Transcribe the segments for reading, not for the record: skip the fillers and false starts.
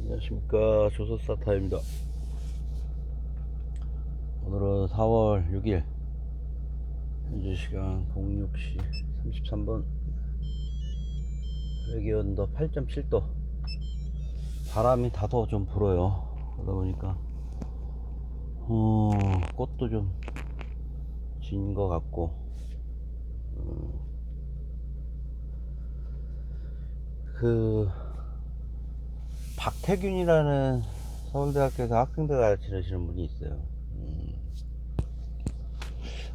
안녕하십니까, 조선사타입니다. 오늘은 4월 6일 현재 시간 06시 33분, 외기온도 8.7도. 바람이 다소 좀 불어요. 그러다 보니까 꽃도 좀 진 것 같고, 그 박태균이라는 서울대학교에서 학생들 가르치시는 분이 있어요.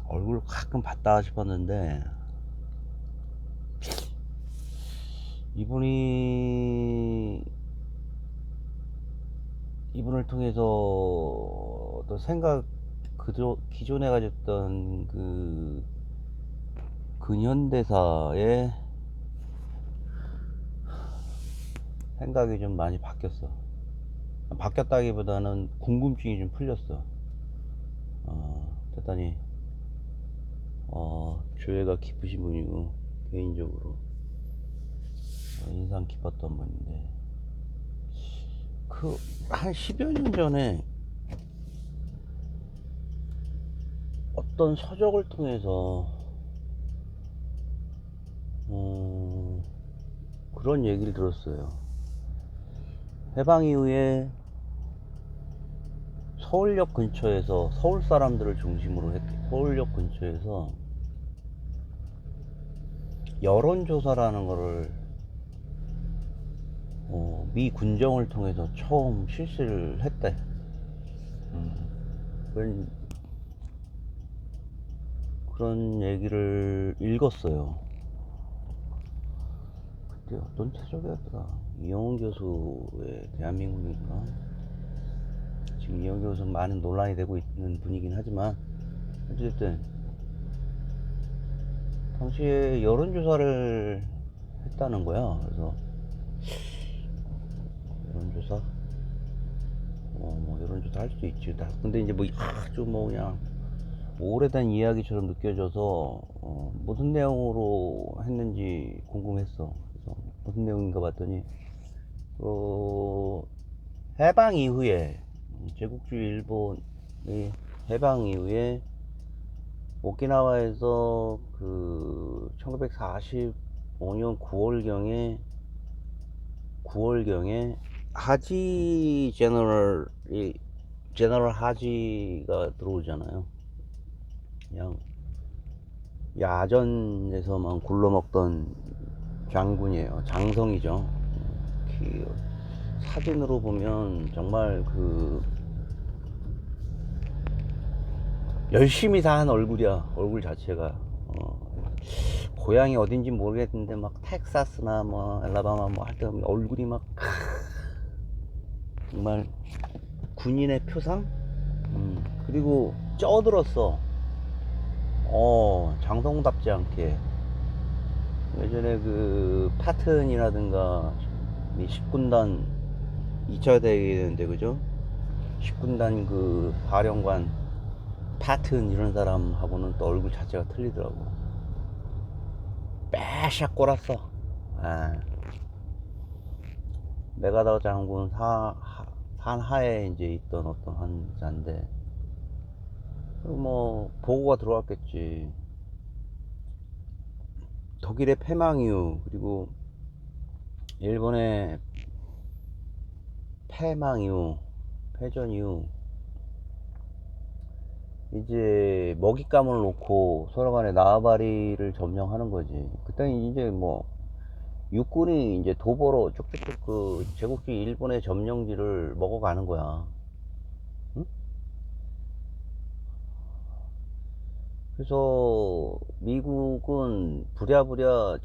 얼굴 가끔 봤다 싶었는데, 이분을 통해서 또 생각, 기존에 가졌던 그 근현대사의 생각이 좀 많이 바뀌었어. 바뀌었다기보다는 궁금증이 좀 풀렸어. 됐더니 조예가 깊으신 분이고, 개인적으로 인상 깊었던 분인데, 그 한 10여 년 전에 어떤 서적을 통해서 그런 얘기를 들었어요. 해방 이후에 서울역 근처에서, 서울 사람들을 중심으로 서울역 근처에서 여론조사라는 거를 미 군정을 통해서 처음 실시를 했대. 그런 얘기를 읽었어요. 그때 어떤 책이었더라. 이영훈 교수의 대한민국인가? 지금 이영훈 교수는 많은 논란이 되고 있는 분이긴 하지만, 어쨌든 당시에 여론조사를 했다는 거야. 그래서 여론조사? 뭐 여론조사 할 수 있지. 근데 이제 뭐 아주 뭐 그냥 오래된 이야기처럼 느껴져서 무슨 내용으로 했는지 궁금했어. 그래서 무슨 내용인가 봤더니 해방 이후에, 제국주의 일본의 해방 이후에 오키나와에서 그 1945년 9월경에 하지 제너럴 하지가 들어오잖아요. 그냥 야전에서만 굴러먹던 장군이에요. 장성이죠. 그 사진으로 보면 정말 그 열심히 산 얼굴이야. 얼굴 자체가 고향이 어딘지 모르겠는데 막 텍사스나 뭐 알라바마 뭐 할 때 얼굴이 막 정말 군인의 표상. 그리고 쪄들었어. 장성답지 않게. 예전에 그 파튼이라든가 10군단 2차 대회인데, 그죠? 10군단 그 사령관 파튼 이런 사람하고는 또 얼굴 자체가 틀리더라고. 빼샥 꼬랐어. 메가더 장군 산하에 이제 있던 어떤 환자인데, 뭐 보고가 들어왔겠지. 독일의 패망 이후, 그리고 일본의 패망 이후, 패전 이후, 이제 먹잇감을 놓고 서로 간에縄張리를 점령하는 거지. 그때는 이제 뭐 육군이 이제 도보로 쭉쭉쭉 그 제국주의 일본의 점령지를 먹어가는 거야. 응? 그래서 미국은 부랴부랴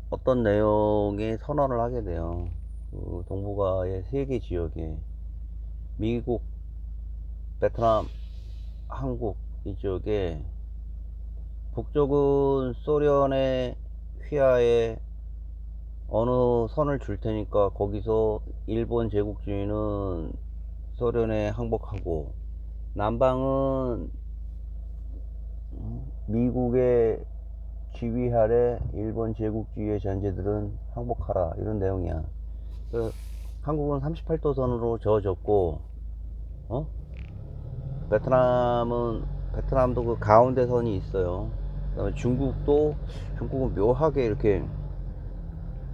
어떤 내용의 선언을 하게 돼요. 그 동북아의 세 개 지역에 미국, 베트남, 한국 이쪽에, 북쪽은 소련의 휘하에 어느 선을 줄 테니까 거기서 일본 제국주의는 소련에 항복하고, 남방은 미국의 지휘 아래 일본 제국주의의 전제들은 항복하라, 이런 내용이야. 그 한국은 38도선으로 저어졌고, 어? 베트남도 그 가운데 선이 있어요. 그다음에 중국은 묘하게 이렇게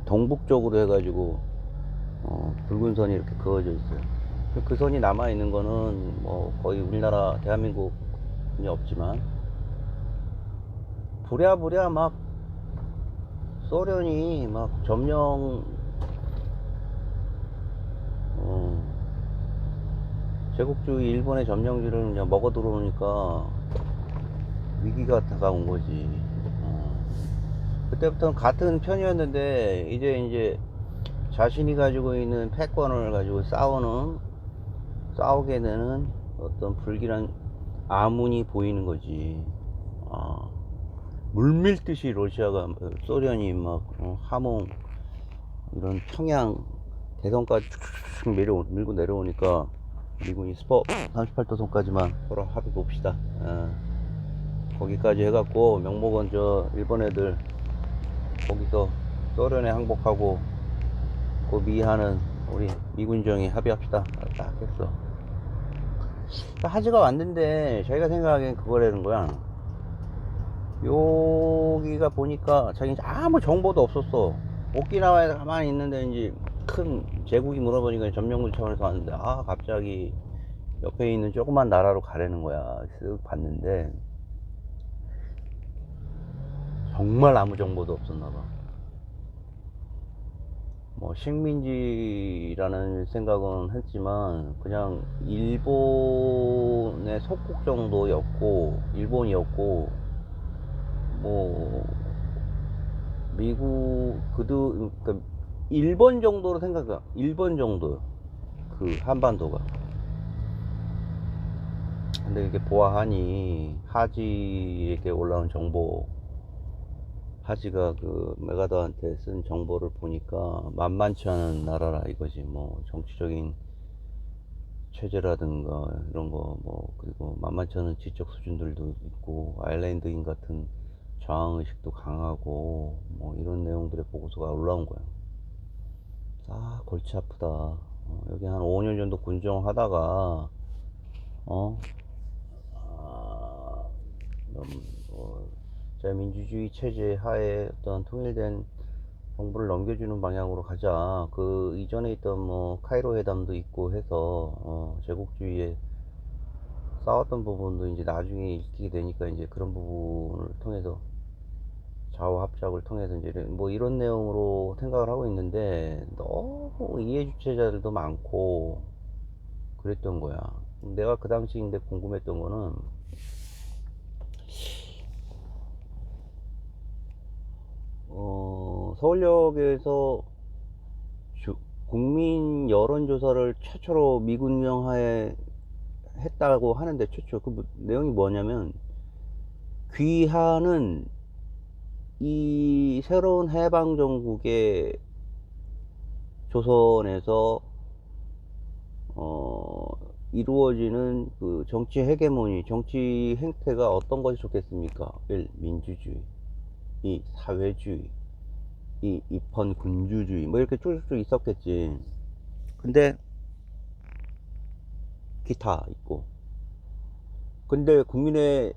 동북쪽으로 해가지고 붉은 선이 이렇게 그어져 있어요. 그 선이 남아 있는 거는 뭐 거의 우리나라 대한민국이 없지만 부랴부랴 막 소련이 막 점령 어, 제국주의 일본의 점령지를 그냥 먹어 들어오니까 위기가 다가온 거지. 그때부터는 같은 편이었는데 이제 자신이 가지고 있는 패권을 가지고 싸우게 되는 어떤 불길한 아문이 보이는 거지. 아, 물밀듯이 소련이 막 함흥 이런 평양 대선까지 쭉 밀고 내려오니까 미군이 스포 38도선까지만 서로 합의 봅시다. 거기까지 해갖고 명목은 저 일본 애들 거기서 소련에 항복하고 그 미하는 우리 미군정이 합의합시다. 딱 했어. 하지가 왔는데 자기가 생각하기엔 그거라는 거야. 여기가 보니까 자기는 아무 정보도 없었어. 오키나와에 가만히 있는데 이제 큰 제국이 물어보니까 점령군 차원에서 왔는데 갑자기 옆에 있는 조그만 나라로 가라는 거야. 쓱 봤는데 정말 아무 정보도 없었나 봐. 뭐 식민지라는 생각은 했지만 그냥 일본의 속국 정도였고 일본이었고 뭐 미국 그러니까 일본 정도로 생각해. 일본 정도 그 한반도가. 근데 이게 보아하니 하지에게 올라온 정보, 하지가 그 메가더한테 쓴 정보를 보니까 만만치 않은 나라라 이거지. 뭐 정치적인 체제라든가 이런 거 뭐 그리고 만만치 않은 지적 수준들도 있고 아일랜드인 같은 저항의식도 강하고 뭐 이런 내용들의 보고서가 올라온 거야. 골치 아프다. 여기 한 5년 정도 군정하다가 어, 아, 자유민주주의 체제 하에 어떤 통일된 정부를 넘겨주는 방향으로 가자. 그 이전에 있던 뭐 카이로 회담도 있고 해서 제국주의에 싸웠던 부분도 이제 나중에 익히게 되니까 이제 그런 부분을 통해서 좌우 합작을 통해서 이제 뭐 이런 내용으로 생각을 하고 있는데 너무 이해 주체자들도 많고 그랬던 거야. 내가 그 당시인데 궁금했던 거는 서울역에서 국민 여론조사를 최초로 미군령하에 했다고 하는데 최초 그 내용이 뭐냐면 귀하는 이 새로운 해방정국의 조선에서 이루어지는 그 정치 헤게모니, 정치 행태가 어떤 것이 좋겠습니까? 1. 민주주의, 2. 사회주의, 2. 입헌군주주의 뭐 이렇게 쭉쭉 있었겠지. 근데 기타 있고. 근데 국민의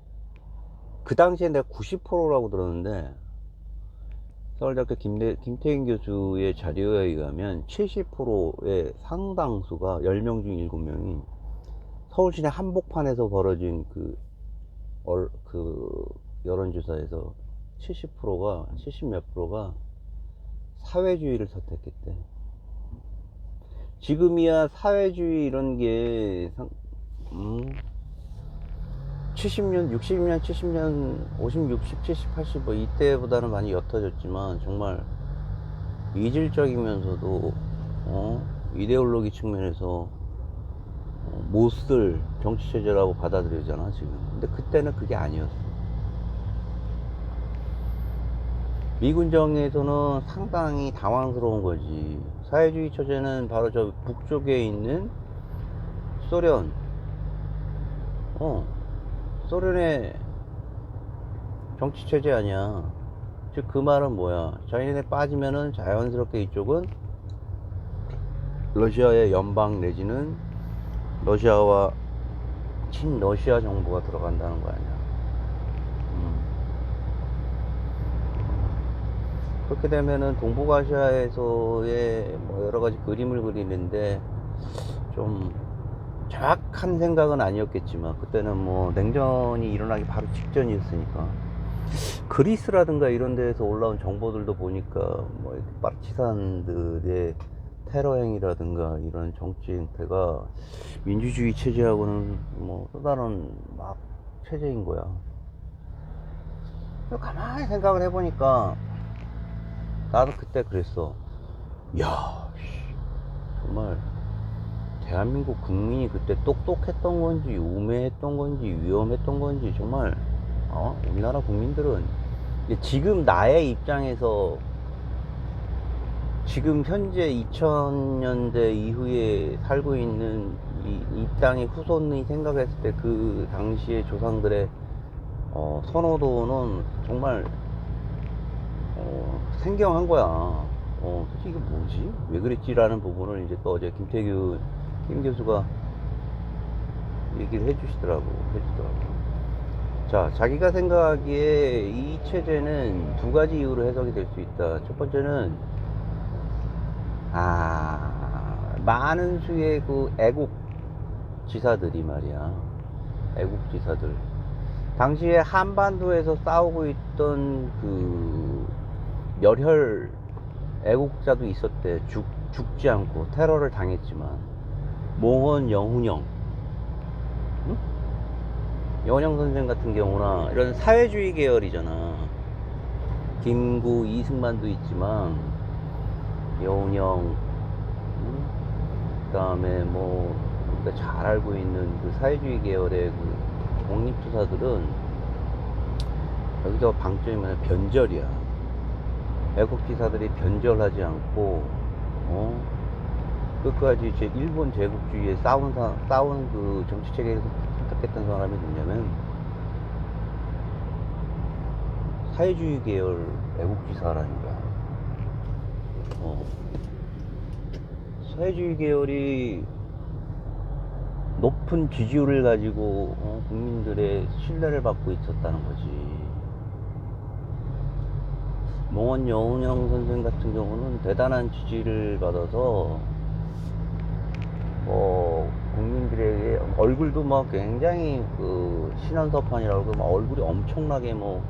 그 당시에 내가 90%라고 들었는데 서울대학교 김태인 교수의 자료에 의하면 70%의 상당수가 10명 중 7명이 서울시내 한복판에서 벌어진 그 여론조사에서 70%가 70몇 프로가 사회주의를 선택했대. 지금이야 사회주의 이런 게 70년, 60년, 70년, 50, 60, 70, 80 뭐 이때보다는 많이 옅어졌지만 정말 이질적이면서도 이데올로기 측면에서 못 쓸 정치체제라고 받아들여지잖아 지금. 근데 그때는 그게 아니었어. 미군정에서는 상당히 당황스러운 거지. 사회주의 체제는 바로 저 북쪽에 있는 소련, 소련의 정치체제 아니야. 즉 그 말은 뭐야? 자연에 빠지면은 자연스럽게 이쪽은 러시아의 연방 내지는 러시아와 친러시아 정부가 들어간다는 거 아니야. 그렇게 되면은 동북아시아에서의 뭐 여러 가지 그림을 그리는데 좀 정확한 생각은 아니었겠지만, 그때는 뭐 냉전이 일어나기 바로 직전이었으니까 그리스라든가 이런 데에서 올라온 정보들도 보니까 뭐 이렇게 파르치산들의 테러 행위라든가 이런 정치 행태가 민주주의 체제하고는 뭐 또 다른 막 체제인 거야. 가만히 생각을 해보니까 나도 그때 그랬어. 야, 정말 대한민국 국민이 그때 똑똑했던 건지 우매했던 건지 위험했던 건지, 정말 우리나라 국민들은 지금 나의 입장에서, 지금 현재 2000년대 이후에 살고 있는 이 땅의 후손이 생각했을 때 그 당시의 조상들의 선호도는 정말 생경한 거야. 솔직히 이게 뭐지? 왜 그랬지라는 부분을 이제 또 어제 김 교수가 얘기를 해주시더라고. 자, 자기가 생각하기에 이 체제는 두 가지 이유로 해석이 될 수 있다. 첫 번째는, 많은 수의 그 애국 지사들이 말이야. 애국 지사들. 당시에 한반도에서 싸우고 있던 그 열혈 애국자도 있었대. 죽지 않고 테러를 당했지만. 몽원 영훈영, 응? 영훈영 선생 같은 경우나 이런 사회주의 계열이잖아. 김구, 이승만도 있지만 영훈영, 응? 그다음에 뭐 우리가 잘 알고 있는 그 사회주의 계열의 그 독립투사들은 여기서 방점이 뭐냐, 변절이야. 애국지사들이 변절하지 않고 끝까지 일본 제국주의에 싸운 그 정치 체계에서 선택했던 사람이 누구냐면 사회주의 계열 애국지사라는 거야. 사회주의 계열이 높은 지지율을 가지고 국민들의 신뢰를 받고 있었다는 거지. 몽원 여운형 선생 같은 경우는 대단한 지지를 받아서 국민들에게 얼굴도 막 굉장히 그 신원서판이라고 막 얼굴이 엄청나게 뭐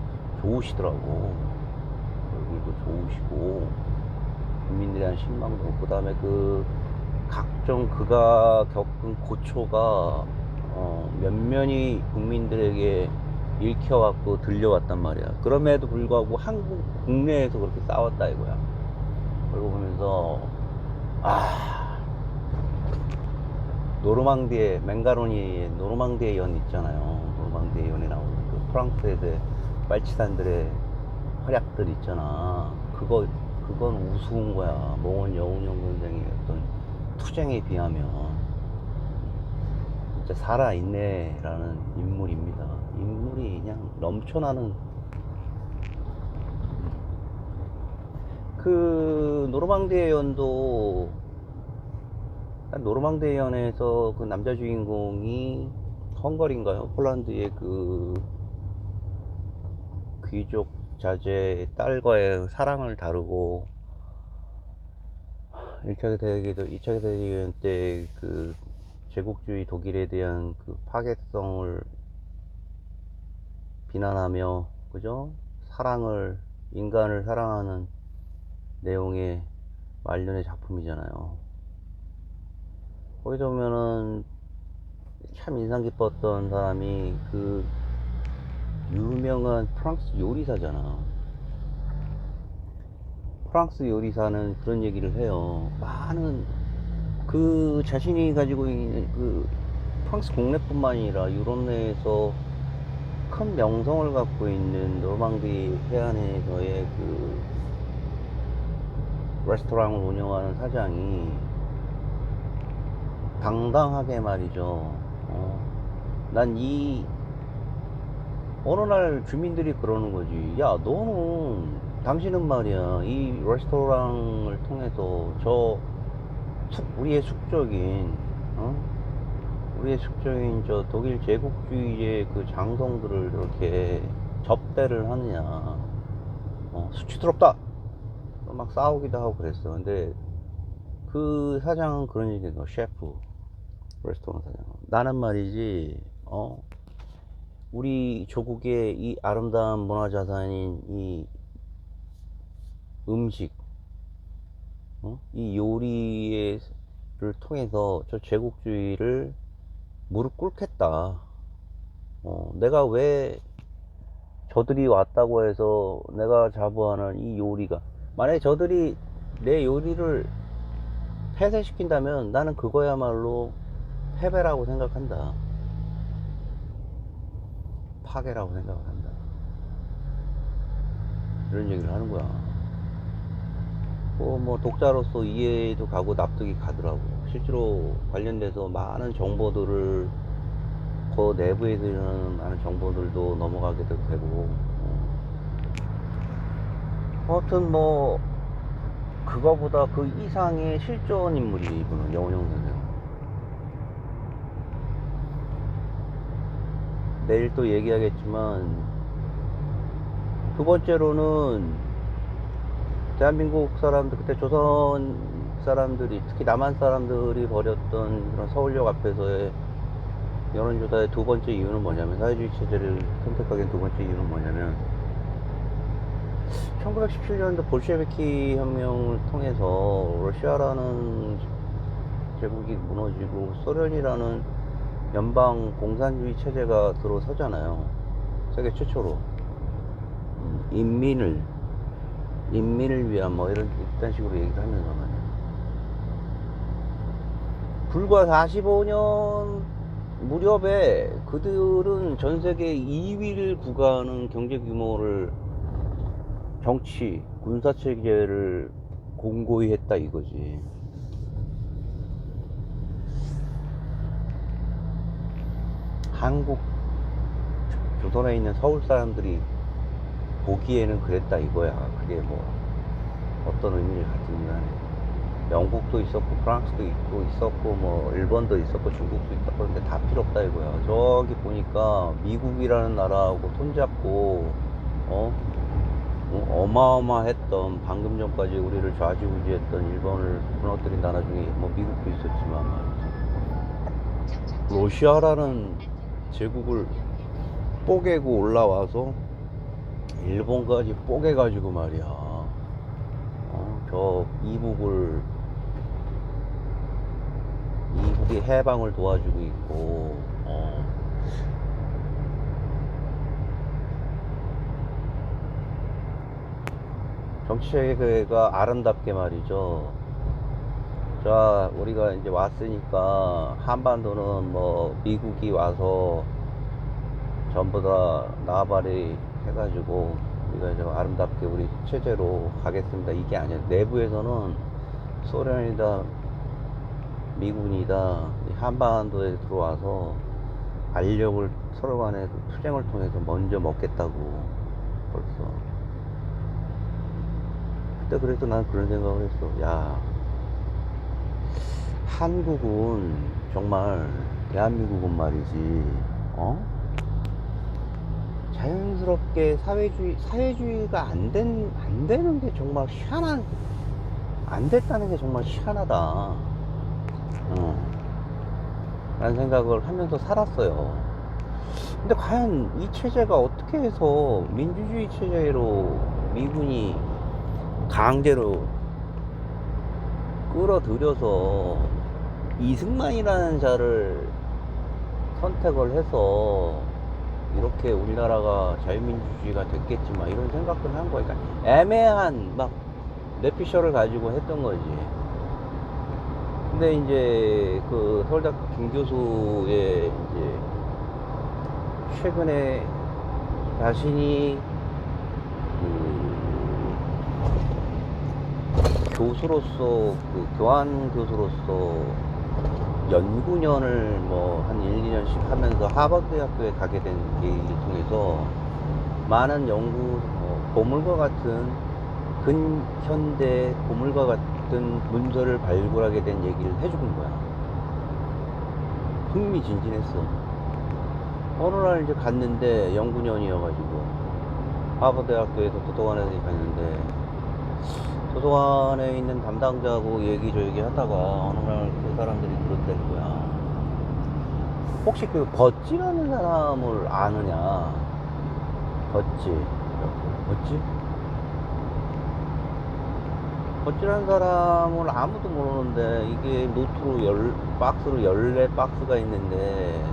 좋으시더라고. 얼굴도 좋으시고 국민들에 대한 신망도 없고, 그다음에 그 각종 그가 겪은 고초가 면면이 국민들에게 읽혀왔고 들려왔단 말이야. 그럼에도 불구하고 한국 국내에서 그렇게 싸웠다 이거야. 그러고 보면서 노르망디에, 맹가로니의 노르망디의 연 있잖아요. 노르망디의 연에 나오는 그 프랑스의 빨치산들의 활약들 있잖아. 그건 우스운 거야. 몽원 여운형 선생의 어떤 투쟁에 비하면 진짜 살아있네라는 인물입니다. 인물이 그냥 넘쳐나는. 그 노르망디의 연도, 노르망디의 연에서 그 남자 주인공이 헝가리인가요? 폴란드의 그 귀족 자제의 딸과의 사랑을 다루고, 1차 대전 때 그 제국주의 독일에 대한 그 파괴성을 비난하며, 그죠? 인간을 사랑하는 내용의 말년의 작품이잖아요. 거기서 보면은 참 인상 깊었던 사람이 그 유명한 프랑스 요리사잖아. 프랑스 요리사는 그런 얘기를 해요. 많은 그 자신이 가지고 있는 그 프랑스 국내뿐만 아니라 유럽 내에서 큰 명성을 갖고 있는 노르망디 해안에서의 그 레스토랑을 운영하는 사장이 당당하게 말이죠. 어느 날 주민들이 그러는 거지. 야, 당신은 말이야, 이 레스토랑을 통해서 우리의 숙적인, 우리의 숙적인 저 독일 제국주의의 그 장성들을 이렇게 접대를 하느냐. 수치스럽다! 막 싸우기도 하고 그랬어. 근데 그 사장은 그런 얘기 했어. 셰프, 레스토랑 사장. 나는 말이지, 우리 조국의 이 아름다운 문화자산인 이 음식, 이 요리를 통해서 저 제국주의를 무릎 꿇겠다. 내가 왜 저들이 왔다고 해서 내가 자부하는 이 요리가, 만약에 저들이 내 요리를 폐쇄시킨다면 나는 그거야말로 패배라고 생각한다. 파괴라고 생각을 한다. 이런 얘기를 하는 거야. 뭐 독자로서 이해도 가고 납득이 가더라고. 실제로 관련돼서 많은 정보들을 그 내부에 있는 많은 정보들도 넘어가게 되고, 하여튼 뭐 그거보다 그 이상의 실존 인물이 이분은 영훈영 선생. 내일 또 얘기하겠지만, 두 번째로는 대한민국 사람들, 그때 조선 사람들이, 특히 남한 사람들이 벌였던 그런 서울역 앞에서의 여론조사의 두 번째 이유는 뭐냐면, 사회주의 체제를 선택하기엔 두 번째 이유는 뭐냐면, 1917년도 볼셰비키 혁명을 통해서 러시아라는 제국이 무너지고 소련이라는 연방 공산주의 체제가 들어서잖아요. 세계 최초로. 인민을 위한 뭐 이런 식으로 얘기를 하면서 말이야. 불과 45년 무렵에 그들은 전 세계 2위를 구가하는 경제 규모를, 정치, 군사 체계를 공고히 했다 이거지. 한국, 조선에 있는 서울 사람들이 보기에는 그랬다 이거야. 그게 뭐 어떤 의미를 갖든 간에 영국도 있었고 프랑스도 있었고 뭐 일본도 있었고 중국도 있었고, 그런데 다 필요 없다 이거야. 저기 보니까 미국이라는 나라하고 손잡고 어마어마했던, 방금 전까지 우리를 좌지우지했던 일본을 무너뜨린 나라 중에 뭐 미국도 있었지만 말이지, 러시아라는 제국을 뽀개고 올라와서 일본까지 뽀개가지고 말이야, 저 이북의 해방을 도와주고 있고, 정치체계가 아름답게 말이죠. 자, 우리가 이제 왔으니까 한반도는 뭐 미국이 와서 전부 다 나발이 해가지고 우리가 이제 아름답게 우리 체제로 가겠습니다, 이게 아니야. 내부에서는 소련이다 미군이다 한반도에 들어와서 알력을 서로 간에 투쟁을 통해서 먼저 먹겠다고 벌써. 그때 그래서 난 그런 생각을 했어. 야, 한국은 정말, 대한민국은 말이지, 자연스럽게 사회주의가 안 되는 게 정말 안 됐다는 게 정말 희한하다. 라는 생각을 하면서 살았어요. 근데 과연 이 체제가 어떻게 해서 민주주의 체제로 미군이 강제로 끌어들여서 이승만이라는 자를 선택을 해서 이렇게 우리나라가 자유민주주의가 됐겠지만, 이런 생각을 한 거니까 애매한 막 뇌피셜을 가지고 했던 거지. 근데 이제 그 서울대학교 김 교수의 이제 최근에 자신이 그 교수로서, 그 교환 교수로서 연구년을 뭐 한 1, 2년씩 하면서 하버드 대학교에 가게 된 계기를 통해서 많은 연구, 고물과 같은 근현대 고물과 어떤 문서를 발굴하게 된 얘기를 해주는 거야. 흥미진진했어. 어느 날 이제 갔는데 연구년이어가지고 하버드대학교에서 도서관에 갔는데 도서관에 있는 담당자하고 얘기 저 얘기 하다가 어느 날 그 사람들이 그렇다는 거야. 혹시 그 버찌라는 사람을 아느냐? 버찌. 버찌라는 사람을 아무도 모르는데 이게 노트로 박스로 14박스가 있는데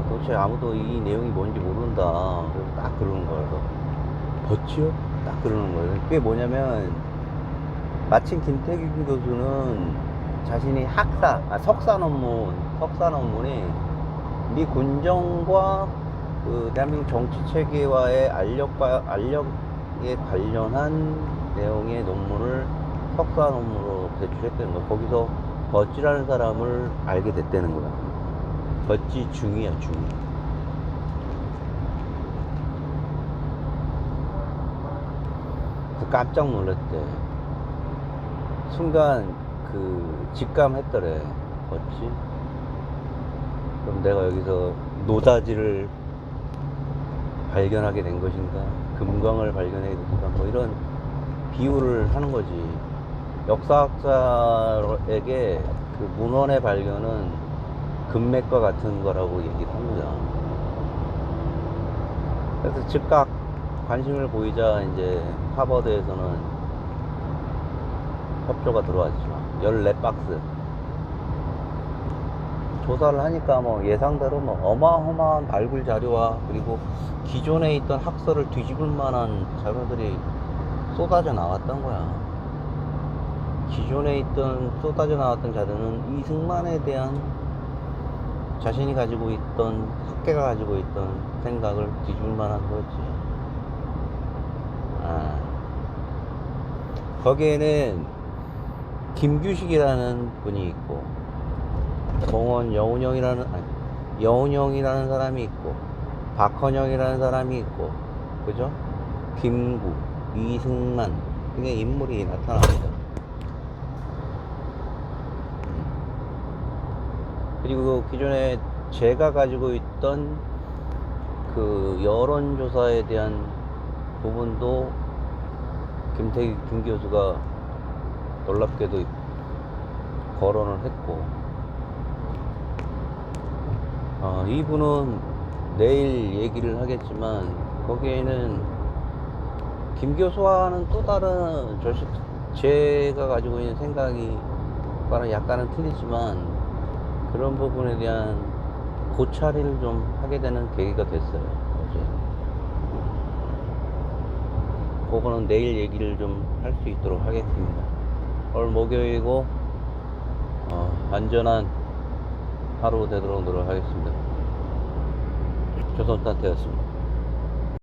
도대체 아무도 이 내용이 뭔지 모른다. 그래서 딱 그러는 거야. 그래서 버찌요? 딱 그러는 거예요. 그게 뭐냐면 마침 김태균 교수는 자신이 석사 논문이 미 군정과 그 대한민국 정치 체계와의 알력에 관련한 내용의 논문을 석사 논문으로 제출했다는 거야. 거기서 버찌라는 사람을 알게 됐다는 거야. 버찌 중이야, 중. 그래서 깜짝 놀랐대. 순간 그 직감했더래. 버찌? 그럼 내가 여기서 노다지를 발견하게 된 것인가? 금광을 발견하게 된 것인가? 뭐 이런 비유를 하는 거지. 역사학자에게 그 문헌의 발견은 금맥과 같은 거라고 얘기를 한 거야. 그래서 즉각 관심을 보이자 이제 하버드에서는 협조가 들어왔죠. 14박스. 조사를 하니까 뭐 예상대로 뭐 어마어마한 발굴 자료와 그리고 기존에 있던 학설을 뒤집을 만한 자료들이 쏟아져 나왔던 거야. 기존에 있던 쏟아져 나왔던 자료는 이승만에 대한 자신이 가지고 있던 학계가 가지고 있던 생각을 뒤집을 만한 거지. 거기에는 김규식이라는 분이 있고 여운형이라는 사람이 있고 박헌영이라는 사람이 있고 그죠? 김구, 이승만 등의 인물이 나타납니다. 그리고 기존에 제가 가지고 있던 그 여론조사에 대한 부분도 김 교수가 놀랍게도 거론을 했고, 이분은 내일 얘기를 하겠지만 거기에는 김 교수와는 또 다른 제가 가지고 있는 생각이 약간은 틀리지만 그런 부분에 대한 고찰을 좀 하게 되는 계기가 됐어요. 어제. 그거는 내일 얘기를 좀 할 수 있도록 하겠습니다. 오늘 목요일이고 안전한 하루 되도록 노력하겠습니다. 조선탄태였습니다.